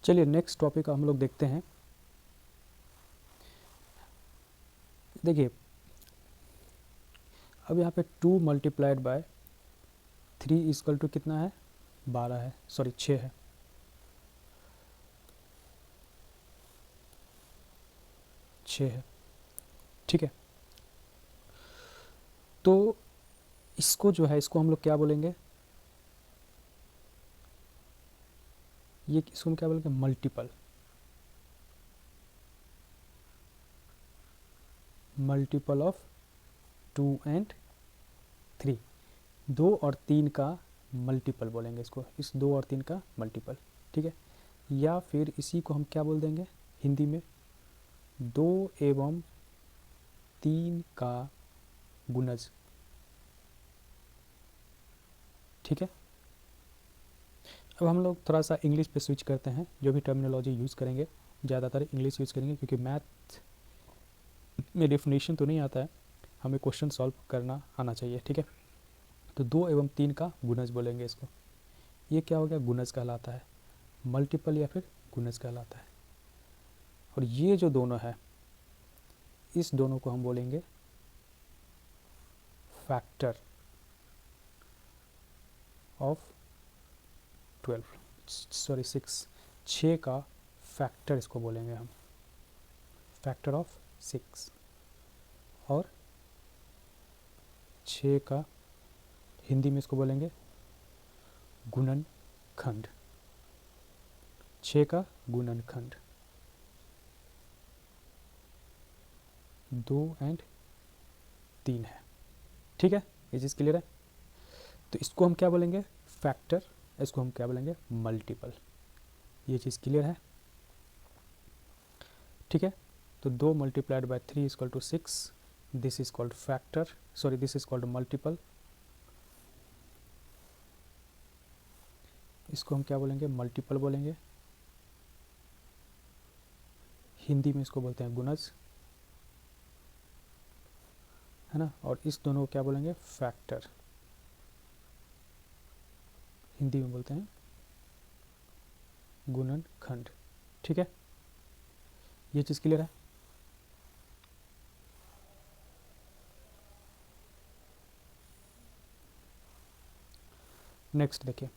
चलिए next topic हम लोग देखते हैं। देखिए अब यहाँ पे 2 मल्टीप्लाइड बाय 3 इक्वल टू कितना है, 12 है, सॉरी 6 है। ठीक है, तो इसको जो है इसको हम लोग क्या बोलेंगे, ये इसको हम क्या बोलेंगे, मल्टीपल ऑफ 2 एंड 3, 2 और 3 का मल्टीपल बोलेंगे इसको, इस 2 और 3 का मल्टीपल। ठीक है, या फिर इसी को हम क्या बोल देंगे हिंदी में, 2 एवं 3 का गुणज। ठीक है, अब हम लोग थोड़ा सा इंग्लिश पे स्विच करते हैं, जो भी टर्मिनोलॉजी यूज़ करेंगे ज़्यादातर इंग्लिश यूज़ करेंगे, क्योंकि मैथ में डेफिनेशन तो नहीं आता है, हमें क्वेश्चन सॉल्व करना आना चाहिए। ठीक है, तो 2 एवं 3 का गुणज बोलेंगे इसको। ये क्या हो गया, गुणज कहलाता है, मल्टीपल या फिर गुणज कहलाता है। और ये जो दोनों है, इस दोनों को हम बोलेंगे फैक्टर ऑफ 6 का फैक्टर इसको बोलेंगे हम, फैक्टर ऑफ 6। और 6 का हिंदी में इसको बोलेंगे गुणनखंड, 6 का गुणनखंड। 2 एंड 3 है। ठीक है, ये चीज़ क्लियर है। तो इसको हम क्या बोलेंगे, फैक्टर, इसको हम क्या बोलेंगे, मल्टीपल। ये चीज़ क्लियर है। ठीक है, तो 2 multiplied by 3 equal to 6, this is called factor, sorry this is called multiple. इसको हम क्या बोलेंगे, मल्टीपल बोलेंगे, हिंदी में इसको बोलते हैं गुणज, है ना। और इस दोनों को क्या बोलेंगे, फैक्टर, हिंदी में बोलते हैं गुणनखंड। ठीक है, ये चीज़ क्लियर है। नेक्स्ट देखिए,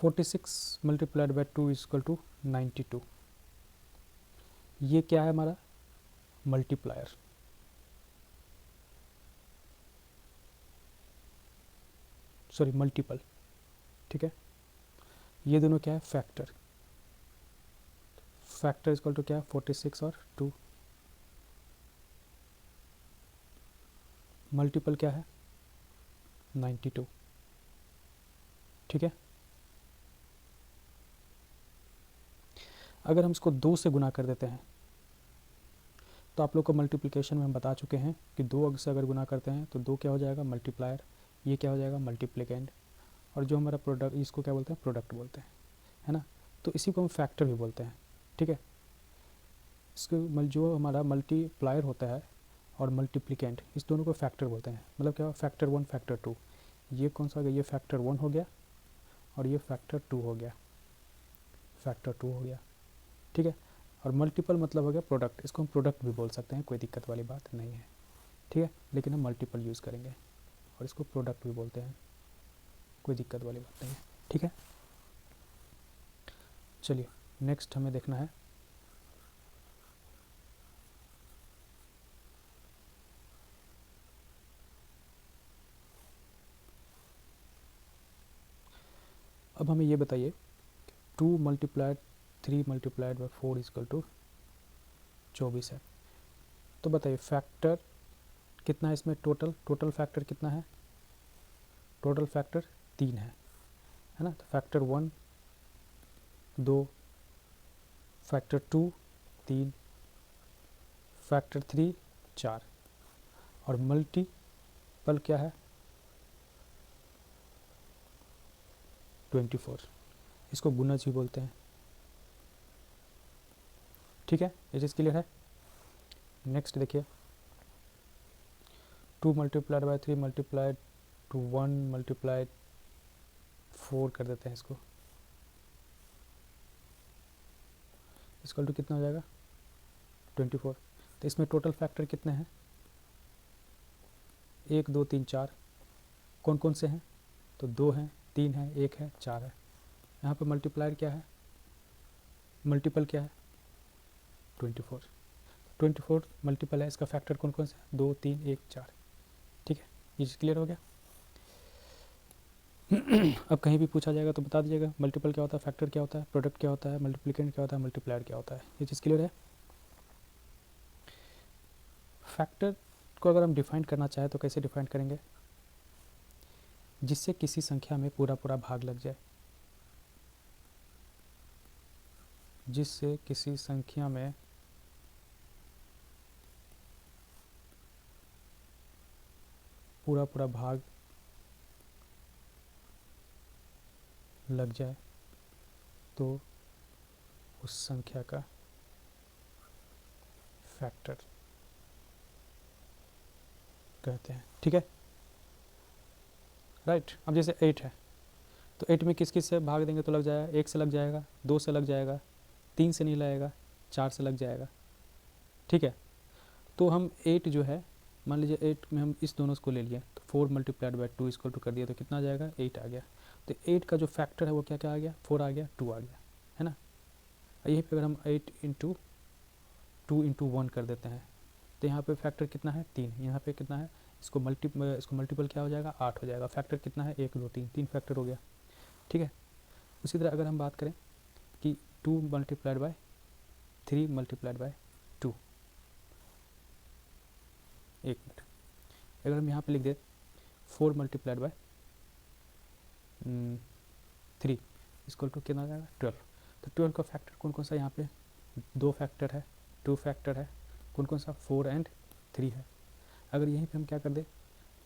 (46 मल्टीप्लाइड बाय 2 इक्वल टू 92). ये क्या है हमारा, मल्टीप्लायर। Sorry multiple. ठीक है, ये दोनों क्या है, फैक्टर। फैक्टर इक्वल टू क्या है, 46 और 2। मल्टीपल क्या है, 92। ठीक है, अगर हम इसको 2 से गुना कर देते हैं, तो आप लोग को मल्टीप्लिकेशन में हम बता चुके हैं कि 2 से अगर गुना करते हैं तो 2 क्या हो जाएगा, मल्टीप्लायर, ये क्या हो जाएगा, मल्टीप्लिकेंड। और जो हमारा प्रोडक्ट, इसको क्या बोलते हैं, प्रोडक्ट बोलते हैं, है ना। तो इसी को हम फैक्टर भी बोलते हैं। ठीक है, इसको जो हमारा मल्टीप्लायर होता है और मल्टीप्लिकेंट, इस दोनों को फैक्टर बोलते हैं। मतलब क्या, फैक्टर 1 फैक्टर 2। ये कौन सा हो गया, ये फैक्टर 1 हो गया और ये फैक्टर 2 हो गया, फैक्टर 2 हो गया। ठीक है, और मल्टीपल मतलब हो गया प्रोडक्ट, इसको हम प्रोडक्ट भी बोल सकते हैं, कोई दिक्कत वाली बात नहीं है। ठीक है, लेकिन हम मल्टीपल यूज़ करेंगे और इसको प्रोडक्ट भी बोलते हैं, कोई दिक्कत वाली बात नहीं है। ठीक है, चलिए नेक्स्ट हमें देखना है, अब हमें ये बताइए 2 multiplied 3 multiplied by 4 equal to 24 है। तो बताइए फैक्टर कितना है इसमें, टोटल फैक्टर कितना है, टोटल फैक्टर 3 है ना। तो फैक्टर 1 2, फैक्टर 2 3, फैक्टर 3 4, और मल्टीपल क्या है, 24, इसको गुणज भी बोलते हैं। ठीक है, ये चीज़ क्लियर है। नेक्स्ट देखिए, 2 multiplied by 3 multiplied to 1 multiplied 4 कर देते हैं इसको इक्वल टू कितना हो जाएगा 24। तो इसमें टोटल फैक्टर कितने हैं 1 2 3 4। कौन कौन से हैं तो 2 हैं 3 है 1 है 4 है। यहाँ पे मल्टीप्लायर क्या है मल्टीपल क्या है 24। 24 मल्टीपल है इसका फैक्टर कौन कौन से है 2 3 1 4। ठीक है ये चीज़ क्लियर हो गया। अब कहीं भी पूछा जाएगा तो बता दीजिएगा मल्टीपल क्या होता है फैक्टर क्या होता है प्रोडक्ट क्या होता है मल्टीप्लिकेंट क्या होता है मल्टीप्लायर क्या होता है। ये चीज़ क्लियर है। फैक्टर को अगर हम डिफाइन करना चाहें तो कैसे डिफाइन करेंगे जिससे किसी संख्या में पूरा पूरा भाग लग जाए जिससे किसी संख्या में पूरा पूरा भाग लग जाए तो उस संख्या का फैक्टर कहते हैं। ठीक है राइट। अब जैसे 8 है तो 8 में किस किस से भाग देंगे तो लग जाएगा 1 से लग जाएगा 2 से लग जाएगा 3 से नहीं लगेगा 4 से लग जाएगा। ठीक है तो हम 8 जो है मान लीजिए 8 में हम इस दोनों को ले लिए तो 4 मल्टीप्लाइड बाई 2 इक्वल टू कर दिया तो कितना आ जाएगा 8 आ गया। तो 8 का जो फैक्टर है वो क्या क्या आ गया 4 आ गया 2 आ गया है ना। यहीं पे अगर हम 8 इंटू 2 इंटू 1 कर देते हैं तो यहाँ पे फैक्टर कितना है 3 यहाँ पे कितना है इसको मल्टीपल क्या हो जाएगा 8 हो जाएगा। फैक्टर कितना है 1 2 3 3 फैक्टर हो गया। ठीक है उसी तरह अगर हम बात करें कि 2 मल्टीप्लाइड बाय 3 मल्टीप्लाइड बाय 2 एक मिनट अगर हम यहाँ पे लिख दे 4 मल्टीप्लाइड बाय 3 इसको टू कितना आ जाएगा 12। तो 12 का फैक्टर कौन कौन सा यहाँ पे 2 फैक्टर है 2 फैक्टर है कौन कौन सा 4 एंड 3 है। अगर यहीं पे हम क्या कर दें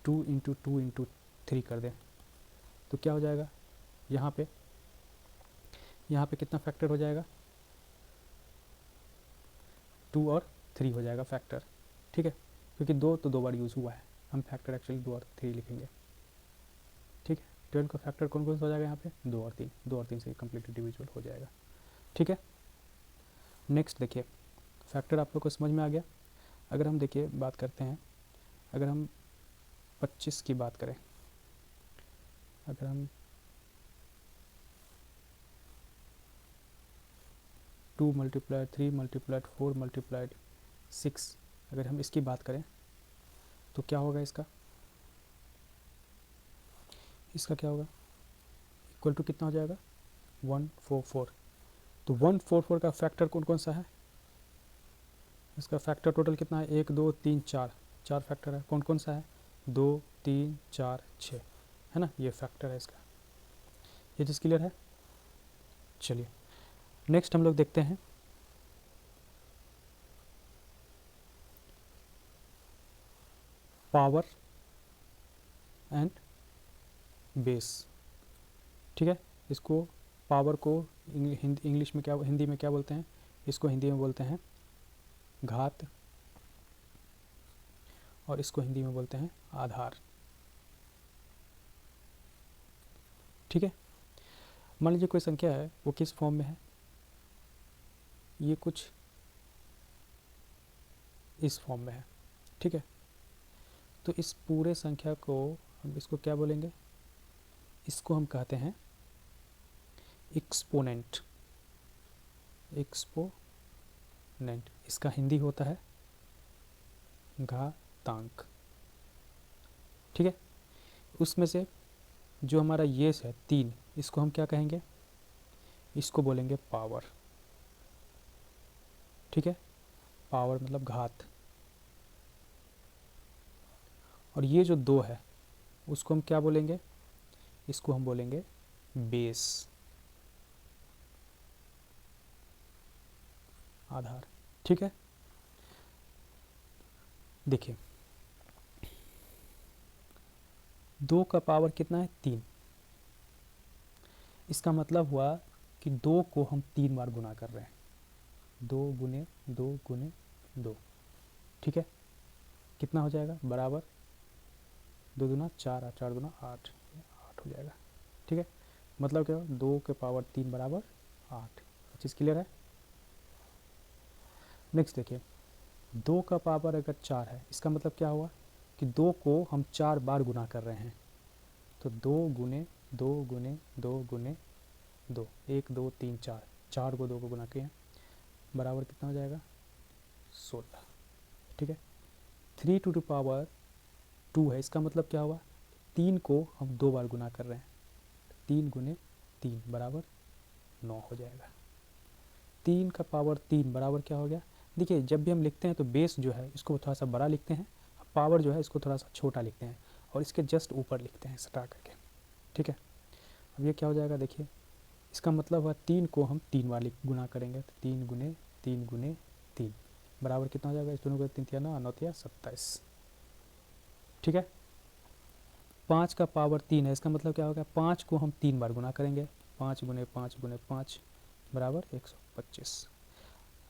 2 इंटू 2 इंटू 3 कर दें तो क्या हो जाएगा यहाँ पे कितना फैक्टर हो जाएगा 2 और 3 हो जाएगा फैक्टर। ठीक है क्योंकि 2 तो 2 बार यूज़ हुआ है हम फैक्टर एक्चुअली 2 और 3 लिखेंगे। ठीक है 12 का फैक्टर कौन कौन सा हो जाएगा यहाँ पे 2 और 3 2 और 3 से कंप्लीट डिविजिबल हो जाएगा। ठीक है नेक्स्ट देखिए फैक्टर आप लोग को समझ में आ गया। अगर हम देखिए बात करते हैं अगर हम 25 की बात करें अगर हम 2 मल्टीप्लाइड 3 मल्टीप्लाइड 4 मल्टीप्लाइड 6 अगर हम इसकी बात करें तो क्या होगा इसका क्या होगा इक्वल टू कितना हो जाएगा 144। तो 144 का फैक्टर कौन कौन सा है इसका फैक्टर टोटल कितना है 1 2 3 4 4 फैक्टर है कौन कौन सा है 2 3 4 6 है ना ये फैक्टर है इसका। ये चीज़ क्लियर है। चलिए नेक्स्ट हम लोग देखते हैं पावर एंड बेस। ठीक है इसको पावर को इंग्लिश में क्या हिंदी में क्या बोलते हैं इसको हिंदी में बोलते हैं घात और इसको हिंदी में बोलते हैं आधार। ठीक है मान लीजिए कोई संख्या है वो किस फॉर्म में है ये कुछ इस फॉर्म में है। ठीक है तो इस पूरे संख्या को हम इसको क्या बोलेंगे इसको हम कहते हैं एक्सपोनेंट। इसका हिंदी होता है घातांक। ठीक है उसमें से जो हमारा ये है 3 इसको हम क्या कहेंगे इसको बोलेंगे पावर। ठीक है पावर मतलब घात। और ये जो 2 है उसको हम क्या बोलेंगे इसको हम बोलेंगे बेस आधार। ठीक है देखिए 2 का पावर कितना है 3 इसका मतलब हुआ कि 2 को हम 3 बार गुना कर रहे हैं 2 गुने 2 गुने 2। ठीक है कितना हो जाएगा बराबर 2 दूना 4 और 4 दूना 8, 8 हो जाएगा। ठीक है, मतलब क्या हो, 2 के पावर 3 बराबर 8। चीज़ क्लियर है। नेक्स्ट देखिए, 2 का पावर अगर 4 है, इसका मतलब क्या हुआ कि 2 को हम 4 बार गुना कर रहे हैं। तो 2 गुने 2 गुने 2 गुने 2, 1 2 3 4, 4 को 2 को गुना किए बराबर कितना हो जाएगा 16। ठीक है, 3 टू द पावर 2 है, इसका मतलब क्या हुआ, 3 को हम 2 बार गुना कर रहे हैं। 3 गुने 3 बराबर 9 हो जाएगा। 3 का पावर 3 बराबर क्या हो गया, देखिए जब भी हम लिखते हैं तो बेस जो है इसको थोड़ा सा बड़ा लिखते हैं, पावर जो है इसको थोड़ा सा छोटा लिखते हैं और इसके जस्ट ऊपर लिखते हैं सटा करके। ठीक है, अब ये क्या हो जाएगा, देखिए इसका मतलब हुआ 3 को हम 3 बार गुना करेंगे। तो 3 गुने 3 गुने 3 बराबर कितना हो जाएगा, इस दोनों को 3 तिया 9 9 तिया 27। ठीक है, 5 का पावर 3 है, इसका मतलब क्या होगा, 5 को हम 3 बार गुना करेंगे। 5 गुने 5 गुने 5 बराबर 125।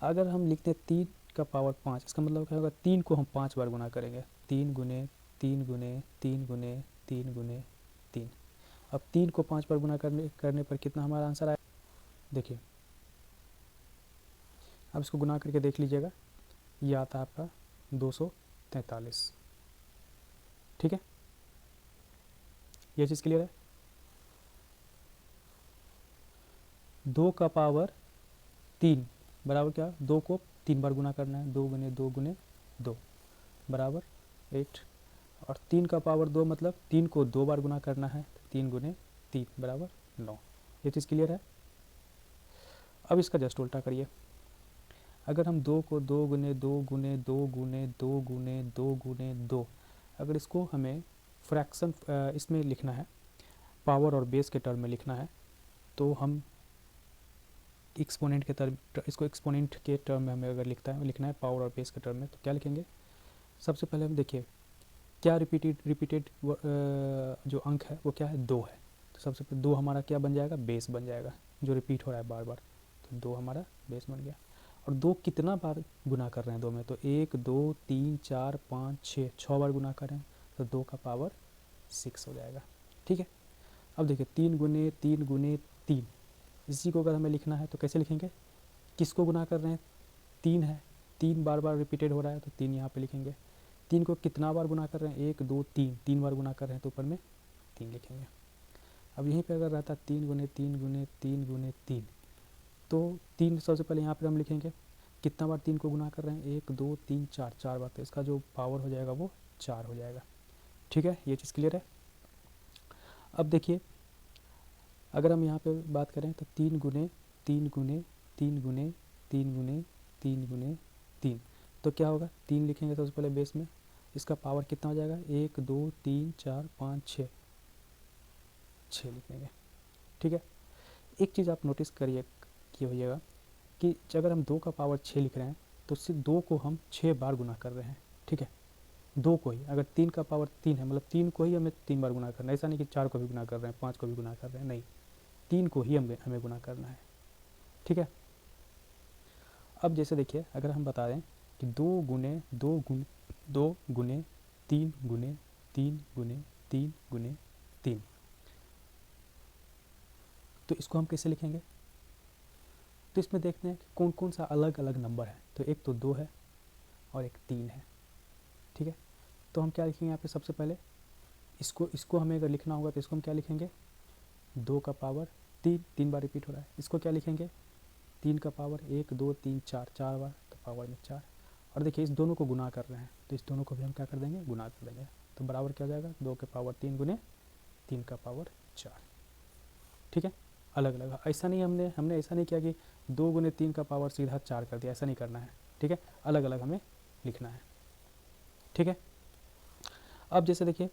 अगर हम लिखते हैं 3 का पावर 5, इसका मतलब क्या होगा, 3 को हम 5 बार गुना करेंगे। 3 गुने 3 गुने 3 गुने 3 गुने 3। अब 3 को 5 बार गुना करने पर कितना हमारा आंसर आया, देखिए अब इसको गुना करके देख लीजिएगा, ये आता है आपका 243। ठीक है, ये चीज़ क्लियर है। 2 का पावर 3 बराबर क्या, 2 को 3 बार गुना करना है। 2 गुने 2 गुने 2 बराबर 8, और 3 का पावर 2 मतलब 3 को 2 बार गुना करना है। 3 गुने 3 बराबर 9। ये चीज़ क्लियर है। अब इसका जस्ट उल्टा करिए, अगर हम 2 को 2 गुने 2 गुने 2 गुने 2 गुने 2 गुने 2, अगर इसको हमें फ्रैक्शन इसमें लिखना है, पावर और बेस के टर्म में लिखना है, तो हम एक्सपोनेंट के टर्म, इसको एक्सपोनेंट के टर्म में हमें अगर लिखना है पावर और बेस के टर्म में, तो क्या लिखेंगे, सबसे पहले हम देखिए क्या रिपीटेड जो अंक है वो क्या है, 2 है। तो सबसे पहले 2 हमारा क्या बन जाएगा, बेस बन जाएगा, जो रिपीट हो रहा है बार बार। तो 2 हमारा बेस बन गया। और 2 कितना बार गुना कर रहे हैं 2 में, तो 1 2 3 4 5 6, 6 बार गुना कर रहे हैं, तो 2 का पावर 6 हो जाएगा। ठीक है, अब देखिए 3 गुने 3 गुने 3, इसी को अगर हमें लिखना है तो कैसे लिखेंगे, किसको गुना कर रहे हैं, 3 है, 3 बार बार रिपीटेड हो रहा है तो 3 यहाँ पे लिखेंगे। 3 को कितना बार गुना कर रहे हैं, 1 2 3, 3 बार गुना कर रहे हैं तो ऊपर में 3 लिखेंगे। अब यहीं पे अगर रहता 3 गुने 3 गुने 3 गुने 3, तो 3 सबसे पहले यहाँ पे हम लिखेंगे, कितना बार 3 को गुना कर रहे हैं, 1 2 3 4, 4 बार, तो इसका जो पावर हो जाएगा वो 4 हो जाएगा। ठीक है, ये चीज़ क्लियर है। अब देखिए अगर हम यहाँ पे बात करें तो 3 गुने 3 गुने 3 गुने 3 गुने 3 गुने 3, तो क्या होगा, 3 लिखेंगे सबसे पहले बेस में, इसका पावर कितना हो जाएगा, 1 2 3 4 5 6, 6 लिखेंगे। ठीक है, एक चीज़ आप नोटिस करिए होइएगा कि अगर हम 2 का पावर 6 लिख रहे हैं तो सिर्फ 2 को हम 6 बार गुना कर रहे हैं। ठीक है, 2 को ही, अगर 3 का पावर 3 है मतलब 3 को ही हमें 3 बार गुना करना है, ऐसा नहीं कि 4 को भी गुना कर रहे हैं, 5 को भी गुना कर रहे हैं, नहीं, 3 को ही हमें गुना करना है। ठीक है, अब जैसे देखिए अगर हम बता दें कि 2 गुने 2 गुने 2 गुने 3 गुने 3 गुने 3 गुने 3, तो इसको हम कैसे लिखेंगे, तो इसमें देखते हैं कि कौन कौन सा अलग अलग नंबर है। तो एक तो 2 है और एक 3 है। ठीक है, तो हम क्या लिखेंगे यहाँ पे, सबसे पहले इसको हमें अगर लिखना होगा तो इसको हम क्या लिखेंगे, 2 का पावर 3, 3 बार रिपीट हो रहा है, इसको क्या लिखेंगे, 3 का पावर 1 2 3 4, 4 बार, तो पावर में 4। और देखिए इस दोनों को गुना कर रहे हैं तो इस दोनों को भी हम क्या कर देंगे, गुना कर देंगे, तो बराबर क्या हो जाएगा, 2 के पावर 3 गुने 3 का पावर 4। ठीक है, अलग अलग, ऐसा नहीं हमने ऐसा नहीं किया कि 2 गुने 3 का पावर सीधा 4 कर दिया, ऐसा नहीं करना है। ठीक है, अलग अलग हमें लिखना है। ठीक है, अब जैसे देखिए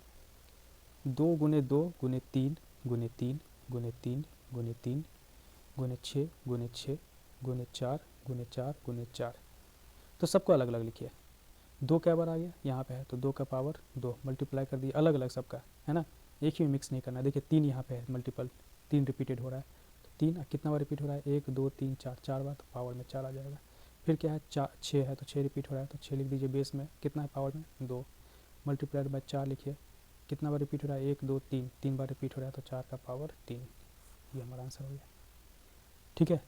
2 गुने 2 गुने 3 गुने 3 गुने 3 गुने 3 गुने 6 गुने 6 गुने 4 गुने 4 गुने 4, तो सबको अलग अलग लिखिए। 2 क्या बार आ गया यहाँ पे है, तो 2 का पावर 2 मल्टीप्लाई कर दिया, अलग अलग सबका है ना, एक ही मिक्स नहीं करना। देखिए 3 यहाँ पे है मल्टीपल, 3 रिपीटेड हो रहा है, तो 3 कितना बार रिपीट हो रहा है, 1 2 3 4, 4 बार, तो पावर में 4 आ जाएगा। फिर क्या है 6 है तो 6 रिपीट हो रहा है, तो 6 लिख दीजिए बेस में, कितना है पावर में 2, मल्टीप्लाइड बाय 4 लिखिए, कितना बार रिपीट हो रहा है, 1 2 3, 3 बार रिपीट हो रहा है तो 4 का पावर 3, ये हमारा आंसर हो गया। ठीक है,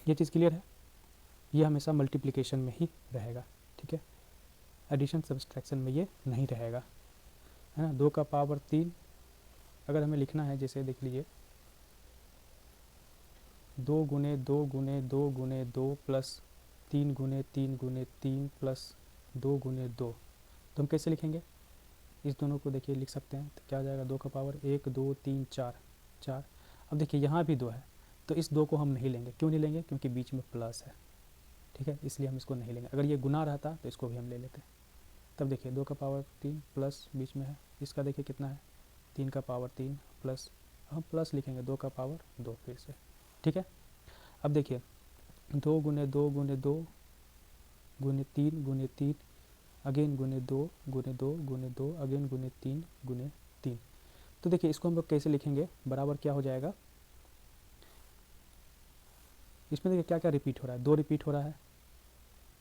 ये चीज़ क्लियर है। ये हमेशा मल्टीप्लिकेशन में ही रहेगा। ठीक है, एडिशन सब्सट्रैक्शन में ये नहीं रहेगा, है ना। 2 का पावर 3 अगर हमें लिखना है, जैसे देख लीजिए 2 गुने 2 गुने 2 गुने 2 प्लस 3 गुने 3 गुने 3 प्लस 2 गुने 2, तो हम कैसे लिखेंगे, इस दोनों को देखिए लिख सकते हैं। तो क्या हो जाएगा, 2 का पावर 1 2 3 4 4। अब देखिए यहाँ भी 2 है, तो इस 2 को हम नहीं लेंगे। क्यों नहीं लेंगे, क्योंकि बीच में प्लस है। ठीक है, इसलिए हम इसको नहीं लेंगे। अगर ये गुना रहता तो इसको भी हम ले लेते। तब देखिए 2 का पावर 3 प्लस बीच में है, इसका देखिए कितना है, 3 का पावर 3 प्लस, हम प्लस लिखेंगे 2 का पावर 2 फिर से। ठीक है, अब देखिए 2 गुने 2 गुने 2 गुने 3 गुने 3 अगेन गुने 2 गुने 2 गुने 2 अगेन गुने 3 गुने 3। तो देखिए इसको हम लोग कैसे लिखेंगे, बराबर क्या हो जाएगा, इसमें देखिए क्या क्या रिपीट हो रहा है, 2 रिपीट हो रहा है,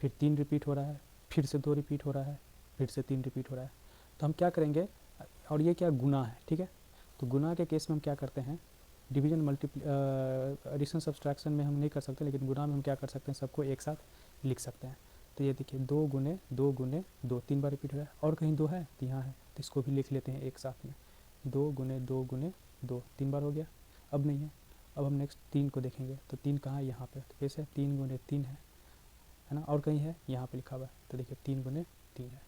फिर 3 रिपीट हो रहा है, फिर से 2 रिपीट हो रहा है, फिर से 3 रिपीट हो रहा है। तो हम क्या करेंगे, और ये क्या गुना है। ठीक है, तो गुना के केस में हम क्या करते हैं, डिवीजन एडिशन सब्सट्रैक्शन में हम नहीं कर सकते, लेकिन गुना में हम क्या कर सकते हैं, सबको एक साथ लिख सकते हैं। तो ये देखिए 2 गुने 2 गुने 2, 3 बार रिपीट हो रहा है, और कहीं 2 है तो यहाँ है, तो इसको भी लिख लेते हैं एक साथ में। 2 गुने 2 गुने 2, 3 बार हो गया। अब नहीं है, अब हम नेक्स्ट 3 को देखेंगे, तो 3 कहाँ है, यहाँ पे, तो कैसे 3 गुने 3 है ना, और कहीं है, यहाँ पे लिखा हुआ है, तो देखिए 3 गुने 3 है।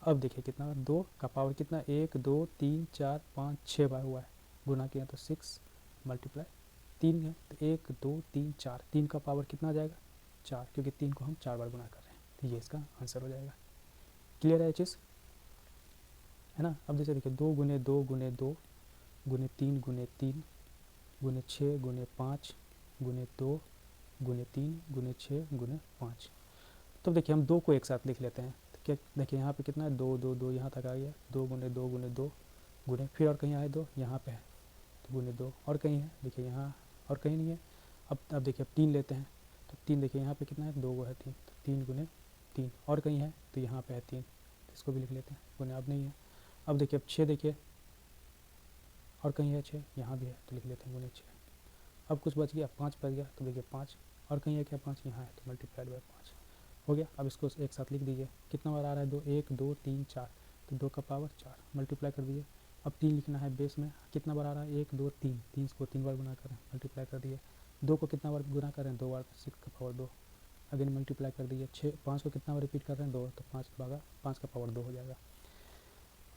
अब देखिए कितना, 2 का पावर कितना, 1 2 3 4 5 6 बार हुआ है, गुना किया तो 6 मल्टीप्लाई 3 है, तो 1 2 3 4, 3 का पावर कितना आ जाएगा 4, क्योंकि 3 को हम 4 बार गुना कर रहे हैं, तो ये इसका आंसर हो जाएगा। क्लियर है ये चीज़, है ना। अब जैसे देखिए 2 गुने 2 गुने 2 गुने 3 गुने 3 गुने 6 गुने 5 गुने 2 गुने 3 गुने 6 गुने 5। तो देखिए हम 2 को एक साथ लिख लेते हैं, तो क्या देखिए यहाँ पे कितना है, 2 2 2 यहाँ तक आ गया, 2 गुने 2 गुने 2 गुने, फिर और कहीं आए 2 यहाँ पे है, तो गुने 2, और कहीं है देखिए यहाँ, और कहीं नहीं है। अब देखिए अब 3 लेते हैं, तो 3 देखिए यहाँ पे कितना है, 2 है 3, तो 3 गुने 3, और कहीं है तो यहाँ पे है 3, तो इसको भी लिख लेते हैं गुने, अब नहीं है। अब देखिए अब 6 देखिए, और कहीं है 6, यहाँ भी है, तो लिख लेते हैं गुने 6। अब कुछ बच गया, 5 बच गया, तो देखिए 5, और कहीं है क्या 5, यहाँ है, तो मल्टीप्लाइड बाय 5 हो गया। अब इसको एक साथ लिख दीजिए, कितना बार आ रहा है, 2 1 2 3 4, तो 2 का पावर 4 मल्टीप्लाई कर दीजिए। अब 3 लिखना है बेस में, कितना बार आ रहा है, 1 2 3, 3 को 3 बार गुना करें, मल्टीप्लाई कर दिए। 2 को कितना बार गुना करें, 2 बार, 6 का पावर 2 अगेन मल्टीप्लाई कर दीजिए। 6 5 को कितना बार रिपीट कर रहे हैं, 2, तो 5 भागा 5 का पावर 2 हो जाएगा।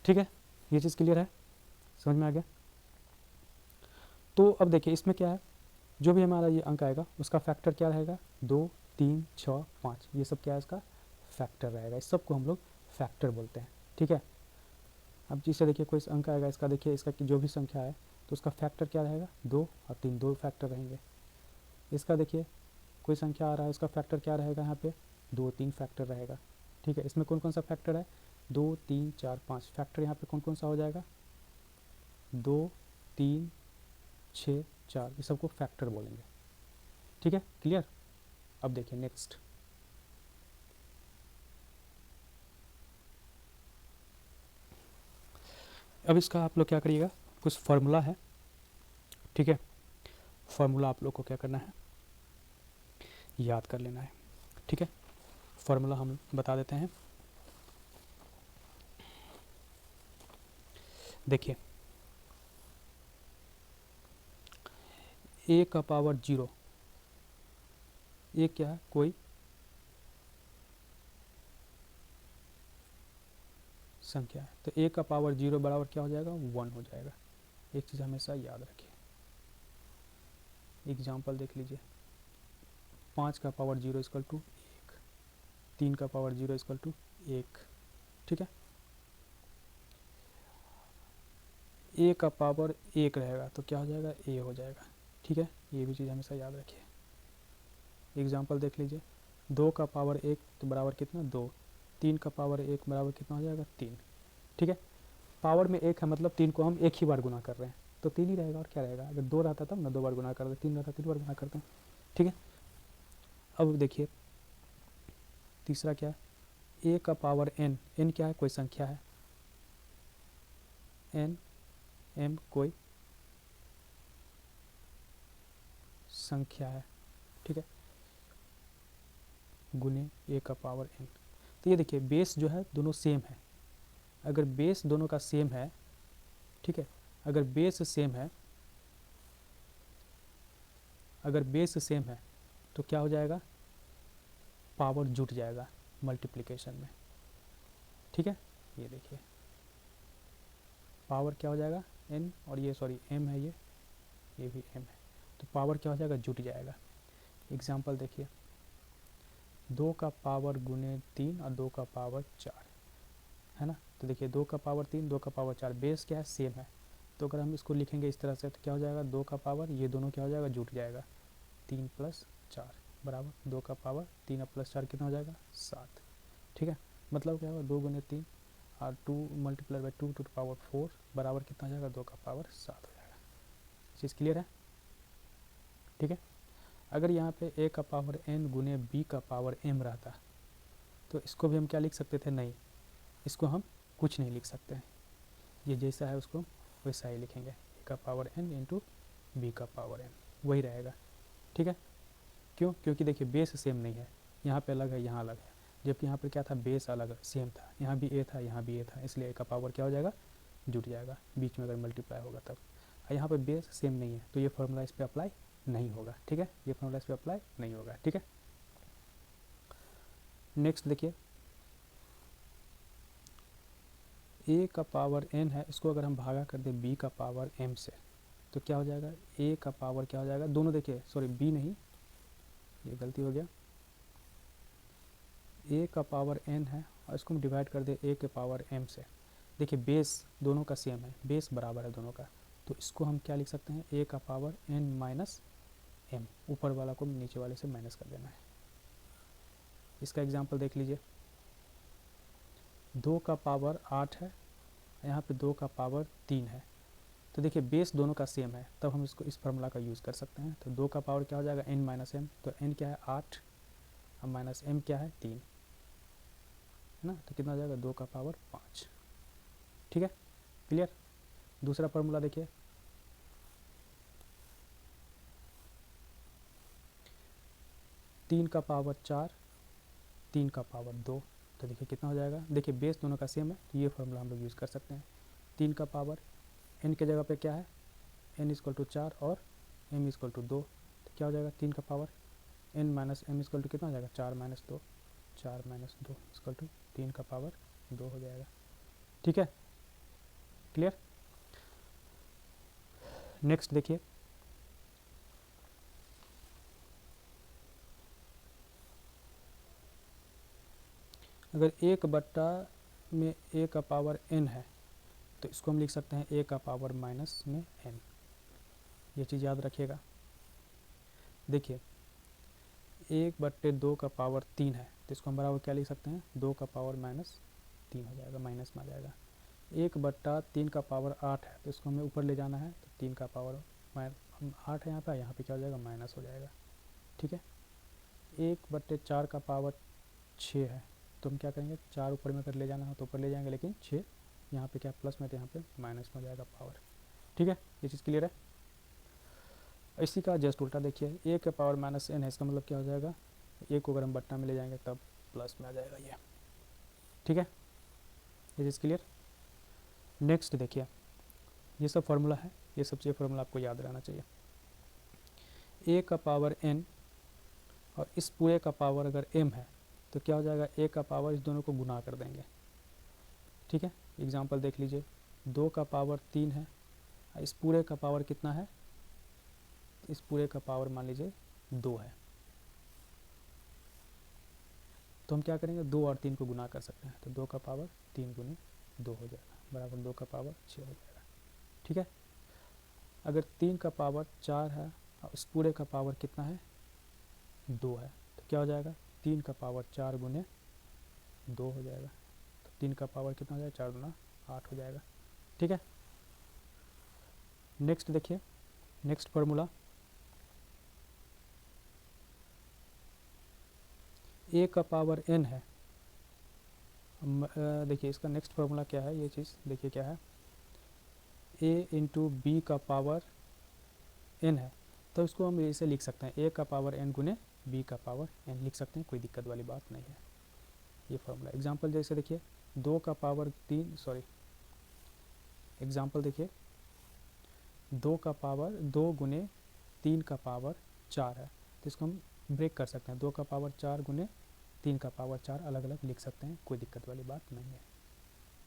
ठीक है, ये चीज़ क्लियर है, समझ में आ गया। तो अब देखिए इसमें क्या है, जो भी हमारा ये अंक आएगा उसका फैक्टर क्या रहेगा, 2 3 6 5, ये सब क्या है इसका फैक्टर रहेगा। इस सब को हम लोग फैक्टर बोलते हैं। ठीक है, अब जिससे देखिए कोई अंक आएगा इसका, देखिए इसका जो भी संख्या है तो उसका फैक्टर क्या रहेगा, 2 और 3, 2 फैक्टर रहेंगे। इसका देखिए कोई संख्या आ रहा है, उसका फैक्टर क्या रहेगा, यहाँ पे 2 3 फैक्टर रहेगा। ठीक है, इसमें कौन कौन सा फैक्टर है, 2 3 4 5 फैक्टर, यहाँ पे कौन कौन सा हो जाएगा, 2 3 6 4, ये सबको फैक्टर बोलेंगे। ठीक है, क्लियर। अब देखिए नेक्स्ट, अब इसका आप लोग क्या करिएगा, कुछ फार्मूला है। ठीक है, फार्मूला आप लोग को क्या करना है, याद कर लेना है। ठीक है, फार्मूला हम बता देते हैं। देखिए a का पावर 0, ये क्या है, कोई संख्या है, तो a का पावर 0 बराबर क्या हो जाएगा, 1 हो जाएगा। एक चीज़ हमेशा याद रखिए, एग्जाम्पल देख लीजिए, 5 का पावर 0 इक्वल टू 1, 3 का पावर 0 इक्वल टू 1। ठीक है, a का पावर 1 रहेगा तो क्या हो जाएगा, a हो जाएगा। ठीक है, ये भी चीज़ हमेशा याद रखिए। एग्जाम्पल देख लीजिए, 2 का पावर 1 तो बराबर कितना, 2, 3 का पावर 1 बराबर कितना हो जाएगा, 3। ठीक है, पावर में 1 है मतलब 3 को हम एक ही बार गुना कर रहे हैं, तो 3 ही रहेगा, और क्या रहेगा, अगर 2 रहता तब ना 2 बार गुना करते, 3 रहता 3 बार गुना करते हैं। ठीक है, अब देखिए तीसरा क्या है, a का पावर n, n क्या है, कोई संख्या है, एन एम कोई संख्या है, ठीक है, गुने ए का पावर एन। तो ये देखिए बेस जो है दोनों सेम है, अगर बेस दोनों का सेम है, ठीक है, अगर बेस सेम है, अगर बेस सेम है तो क्या हो जाएगा, पावर जुट जाएगा मल्टीप्लिकेशन में, ठीक है। ये देखिए पावर क्या हो जाएगा एन, और ये सॉरी एम है, ये भी एम है, तो पावर क्या हो जाएगा, जुट जाएगा। एग्जाम्पल देखिए 2 का पावर गुने 3 और 2 का पावर 4 है ना। तो देखिए 2 का पावर 3, 2 का पावर 4, बेस क्या है, सेम है। तो अगर हम इसको लिखेंगे इस तरह से तो क्या हो जाएगा, 2 का पावर, ये दोनों क्या हो जाएगा, जुट जाएगा, 3 + 4 बराबर 2 का पावर 3 और +4 कितना हो जाएगा, 7, ठीक है। मतलब क्या होगा, 2 गुने 3 और 2 × 2 टू द पावर 4 बराबर कितना हो जाएगा, 2 का पावर 7 हो जाएगा। चीज़ क्लियर है, ठीक है। अगर यहाँ पे a का पावर n गुने b का पावर m रहता तो इसको भी हम क्या लिख सकते थे, नहीं, इसको हम कुछ नहीं लिख सकते हैं, ये जैसा है उसको वैसा ही लिखेंगे, a का पावर n इंटू b का पावर m वही रहेगा, ठीक है। क्यों, क्योंकि देखिए बेस सेम नहीं है, यहाँ पे अलग है, यहाँ अलग है, जबकि यहाँ पर क्या था, बेस अलग सेम था, यहाँ भी a था, यहाँ भी a था, इसलिए a का पावर क्या हो जाएगा, जुट जाएगा, बीच में अगर मल्टीप्लाई होगा तब। यहाँ पे बेस सेम नहीं है तो ये फॉर्मूला इस पर अप्लाई नहीं होगा, ठीक है, ये फॉर्मूला इस पर अप्लाई नहीं होगा, ठीक है। नेक्स्ट देखिए a का पावर n है, इसको अगर हम भागा कर दें b का पावर m से तो क्या हो जाएगा, a का पावर क्या हो जाएगा, दोनों देखिए सॉरी b नहीं, ये गलती हो गया, a का पावर n है और इसको हम डिवाइड कर दें a के पावर m से। देखिए बेस दोनों का सेम है, बेस बराबर है दोनों का, तो इसको हम क्या लिख सकते हैं, a का पावर n माइनस m, ऊपर वाला को नीचे वाले से माइनस कर देना है। इसका एग्जांपल देख लीजिए, 2 का पावर 8 है, यहाँ पे 2 का पावर 3 है, तो देखिए बेस दोनों का सेम है, तब हम इसको इस फार्मूला का यूज़ कर सकते हैं। तो 2 का पावर क्या हो जाएगा, n माइनस एम, तो n क्या है 8 और माइनस m क्या है 3 है ना, तो कितना हो जाएगा 2 का पावर 5, ठीक है, क्लियर। दूसरा फार्मूला देखिए, तीन का पावर 4, 3 का पावर 2, तो देखिए कितना हो जाएगा, देखिए बेस दोनों का सेम है तो ये फार्मूला हम लोग यूज़ कर सकते हैं। 3 का पावर n के जगह पे क्या है, n = 4 और m = 2, तो क्या हो जाएगा, 3 का पावर n माइनस m = कितना हो जाएगा, 4 - 2, 4 - 2 = 3 का पावर 2 हो जाएगा, ठीक है, क्लियर। नेक्स्ट देखिए, अगर 1 में a का पावर n है तो इसको हम लिख सकते हैं a का पावर माइनस में n, ये चीज़ याद रखिएगा। देखिए 1/2 का पावर 3 है तो इसको हम बराबर क्या लिख सकते हैं, 2 का पावर -3 हो जाएगा, माइनस में आ जाएगा। 1/3 का पावर 8 है तो इसको हमें ऊपर ले जाना है, तो 3 का पावर 8 है, यहाँ पे क्या हो जाएगा, माइनस हो जाएगा, ठीक है। 1/4 का पावर 6 है तो हम क्या करेंगे, 4 ऊपर में अगर ले जाना हो तो ऊपर ले जाएंगे, लेकिन 6 यहाँ पे क्या प्लस में, तो यहाँ पे माइनस में हो जाएगा पावर, ठीक है, ये चीज़ क्लियर है। इसी का जस्ट उल्टा देखिए, a के पावर -n है, इसका मतलब क्या हो जाएगा, a को अगर हम बट्टा में ले जाएंगे तब प्लस में आ जाएगा ये, ठीक है, ये चीज़ क्लियर। नेक्स्ट देखिए, ये सब फार्मूला है, ये सबसे फार्मूला आपको याद रहना चाहिए। a का पावर n और इस पूरे का पावर अगर m है तो क्या हो जाएगा, a का पावर इस दोनों को गुना कर देंगे, ठीक है। एग्जांपल देख लीजिए, 2 का पावर 3 है, इस पूरे का पावर कितना है, इस पूरे का पावर मान लीजिए 2 है, तो हम क्या करेंगे, 2 और 3 को गुना कर सकते हैं, तो 2 का पावर 3 गुने 2 हो जाएगा बराबर 2 का पावर 6 हो जाएगा, ठीक है। अगर 3 का पावर 4 है और इस पूरे का पावर कितना है, 2 है, तो क्या हो जाएगा, 3 का पावर 4 गुने 2 हो जाएगा, तो 3 का पावर कितना हो जाएगा, 4 गुना 8 हो जाएगा, ठीक है। नेक्स्ट देखिए, नेक्स्ट फार्मूला, a का पावर n है, देखिए इसका नेक्स्ट फार्मूला क्या है, ये चीज़ देखिए क्या है, ए इंटू बी का पावर n है, तो इसको हम ऐसे लिख सकते हैं a का पावर n गुने b का पावर n लिख सकते हैं, कोई दिक्कत वाली बात नहीं है। ये फॉर्मूला एग्जांपल जैसे देखिए 2 का पावर 3 सॉरी एग्जांपल देखिए 2 का पावर 2 गुने 3 का पावर 4 है, तो इसको हम ब्रेक कर सकते हैं, 2 का पावर 4 गुने 3 का पावर 4 अलग अलग लिख सकते हैं, कोई दिक्कत वाली बात नहीं है।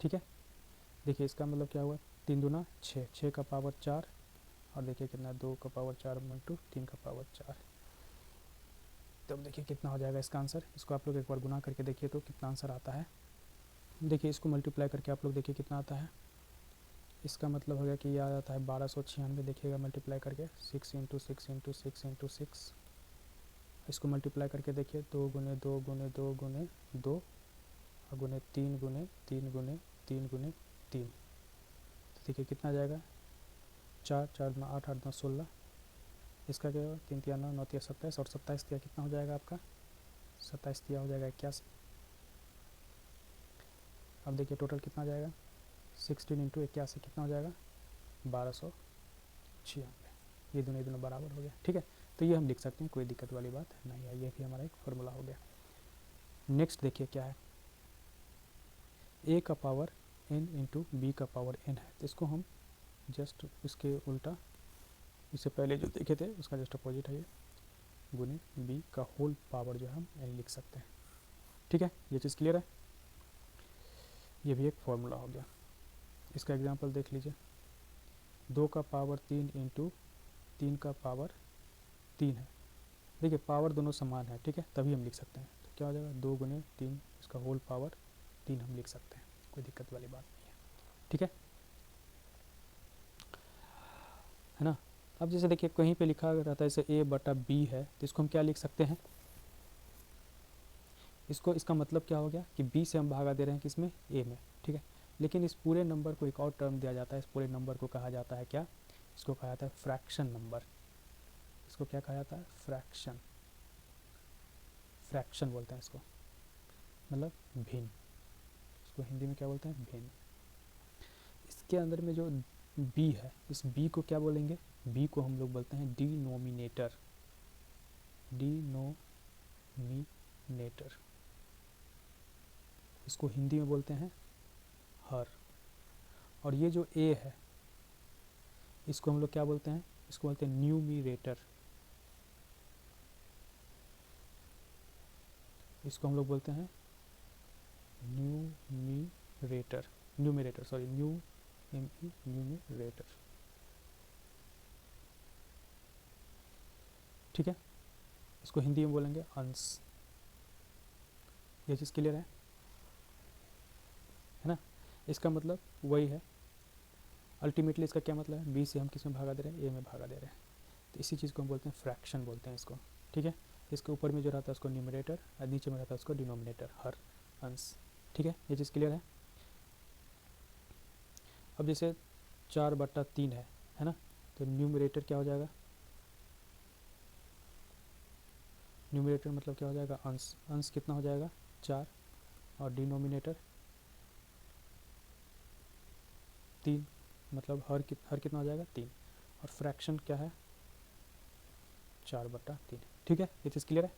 ठीक है, देखिए इसका मतलब क्या हुआ, 3 दूना 6, 6 का पावर 4 और देखिए कितना 2 का पावर 4 इंटू 3 का पावर 4, तो अब देखिए कितना हो जाएगा इसका आंसर। इसको आप लोग एक बार गुना करके देखिए तो कितना आंसर आता है। देखिए इसको मल्टीप्लाई करके आप लोग देखिए कितना आता है। इसका मतलब हो गया कि यह आ जाता है 1296, देखिएगा मल्टीप्लाई करके 6 इंटू 6 इंटू 6 इंटू 6, इसको मल्टीप्लाई करके देखिए 2 गुने 2 गुने 2 गुने 2 और गुने 3 गुने 3 गुने 3 गुने 3, तो देखिए कितना जाएगा 4 4 9 8 8 9 16, इसका क्या होगा 3 3 9 9 3 27 और 27 तिया कितना हो जाएगा आपका 27 तिया हो जाएगा 81। अब देखिए टोटल कितना जाएगा 16 इंटू 81 कितना हो जाएगा 1296, ये दोनों बराबर हो गया। ठीक है, तो ये हम लिख सकते हैं, कोई दिक्कत वाली बात नहीं है, ये भी हमारा एक फार्मूला हो गया। नेक्स्ट देखिए क्या है, a का पावर n इंटू बी का पावर n है, तो इसको हम जस्ट इसके उल्टा, इससे पहले जो देखे थे उसका जस्ट अपोजिट है ये, गुने b का होल पावर जो है हम n लिख सकते हैं। ठीक है, ये चीज़ क्लियर है, ये भी एक फार्मूला हो गया। इसका एग्जांपल देख लीजिए 2 का पावर 3 इंटू 3 का पावर 3 है, देखिए पावर दोनों समान है, ठीक है, तभी हम लिख सकते हैं, तो क्या हो जाएगा 2 गुने 3 इसका होल पावर 3 हम लिख सकते हैं, कोई दिक्कत वाली बात नहीं है। ठीक है ना। अब जैसे देखिए कहीं पे लिखा रहता है जैसे a बटा b है, तो इसको हम क्या लिख सकते हैं, इसको इसका मतलब क्या हो गया कि b से हम भागा दे रहे हैं किसमें a में। ठीक है, लेकिन इस पूरे नंबर को एक और टर्म दिया जाता है, इस पूरे नंबर को कहा जाता है क्या, इसको कहा जाता है फ्रैक्शन नंबर। इसको क्या कहा जाता है, फ्रैक्शन, फ्रैक्शन बोलते हैं इसको, मतलब भिन्न, इसको हिंदी में क्या बोलते हैं भिन्न। इसके अंदर में जो b है, इस b को क्या बोलेंगे, b को हम लोग बोलते हैं डिनोमिनेटर, डिनोमिनेटर, इसको हिंदी में बोलते हैं हर। और ये जो a है इसको हम लोग क्या बोलते हैं, इसको बोलते हैं न्यूमिरेटर, इसको हम लोग बोलते हैं न्यूमिरेटर, न्यूमिरेटर सॉरी न्यूमिरेटर। ठीक है, इसको हिंदी में बोलेंगे अंश। ये चीज़ क्लियर है ना। इसका मतलब वही है, अल्टीमेटली इसका क्या मतलब है, b से हम किस में भागा दे रहे हैं, a में भागा दे रहे हैं, तो इसी चीज़ को हम बोलते हैं फ्रैक्शन बोलते हैं इसको। ठीक है, इसके ऊपर में जो रहता है उसको न्यूमरेटर और नीचे में रहता है उसको डिनोमिनेटर, हर, अंश। ठीक है, ये चीज़ क्लियर है। अब जैसे 4/3 है ना, तो न्यूमरेटर क्या हो जाएगा, न्यूमरेटर मतलब क्या हो जाएगा अंश, अंश कितना हो जाएगा 4 और डिनोमिनेटर 3, मतलब हर कितना हो जाएगा 3, और फ्रैक्शन क्या है 4/3। ठीक है, ये चीज़ क्लियर है।